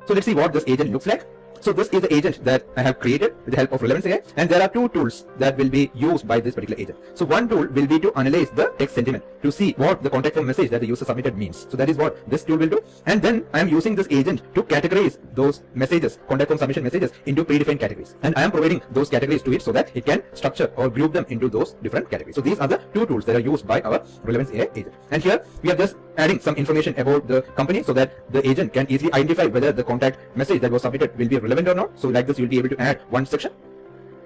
So let's see what this agent looks like. So this is the agent that I have created with the help of Relevance AI, and there are two tools that will be used by this particular agent. So one tool will be to analyze the text sentiment to see what the contact form message that the user submitted means. So that is what this tool will do. And then I am using this agent to categorize those messages, contact form submission messages, into predefined categories. And I am providing those categories to it so that it can structure or group them into those different categories. So these are the two tools that are used by our Relevance AI agent. And here we are just adding some information about the company so that the agent can easily identify whether the contact message that was submitted will be relevant or not. So like this, you'll be able to add one section.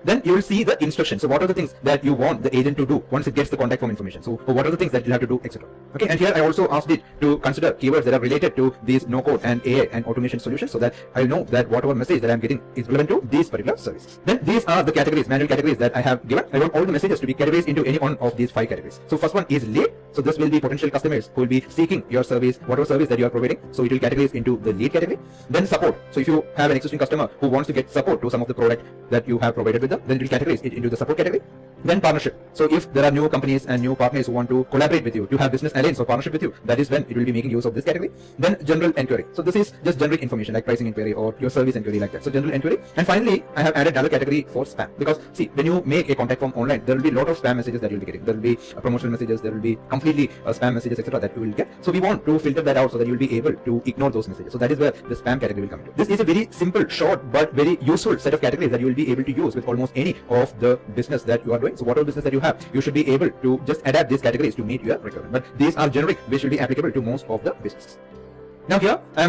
Then you will see the instructions. So what are the things that you want the agent to do once it gets the contact form information? So what are the things that you'll have to do, etc. Okay, and here I also asked it to consider keywords that are related to these no-code and AI and automation solutions so that I know that whatever message that I'm getting is relevant to these particular services. Then these are the categories, manual categories that I have given. I want all the messages to be categorized into any one of these 5 categories. So first one is lead. So this will be potential customers who will be seeking your service, whatever service that you are providing. So it will categorize into the lead category. Then support. So if you have an existing customer who wants to get support to some of the product that you have provided with them, then it will categorize it into the support category. Then partnership. So if there are new companies and new partners who want to collaborate with you, to have business alliance or partnership with you, that is when it will be making use of this category. Then general inquiry. So this is just generic information like pricing inquiry or your service inquiry like that. So general inquiry. And finally, I have added another category for spam, because see, when you make a contact form online, there will be a lot of spam messages that you will be getting. There will be promotional messages, there will be completely spam messages, etc. that you will get. So we want to filter that out so that you will be able to ignore those messages. So that is where the spam category will come into. This is a very simple, short, but very useful set of categories that you will be able to use with almost any of the business that you are doing. So whatever business that you have, you should be able to just adapt these categories to meet your requirement. But these are generic, which will be applicable to most of the businesses. Now here I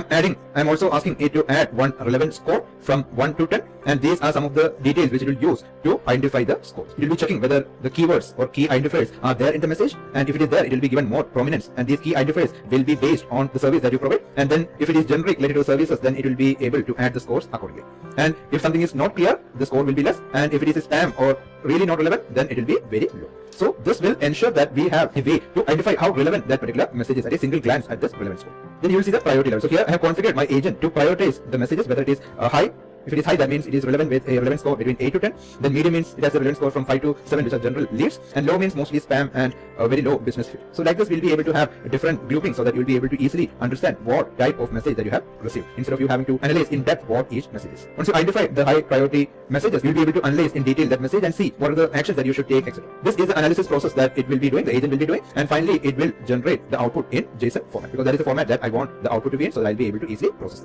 am also asking it to add one relevant score from 1 to 10, and these are some of the details which it will use to identify the scores. It will be checking whether the keywords or key identifiers are there in the message, and if it is there, it will be given more prominence, and these key identifiers will be based on the service that you provide. And then if it is generic related to services, then it will be able to add the scores accordingly. And if something is not clear, the score will be less, and if it is spam or really not relevant, then it will be very low. So this will ensure that we have a way to identify how relevant that particular message is at a single glance at this relevant score. Then you will see the priority level. So here I have configured my agent to prioritize the messages, whether it is high. If it is high, that means it is relevant with a relevant score between 8 to 10. Then medium means it has a relevant score from 5 to 7, which are general leads. And low means mostly spam and very low business fit. So like this, we'll be able to have a different grouping so that you'll be able to easily understand what type of message that you have received, instead of you having to analyze in depth what each message is. Once you identify the high priority messages, you'll be able to analyze in detail that message and see what are the actions that you should take, etc. This is the analysis process that it will be doing, the agent will be doing. And finally, it will generate the output in JSON format, because that is the format that I want the output to be in, so that I'll be able to easily process it.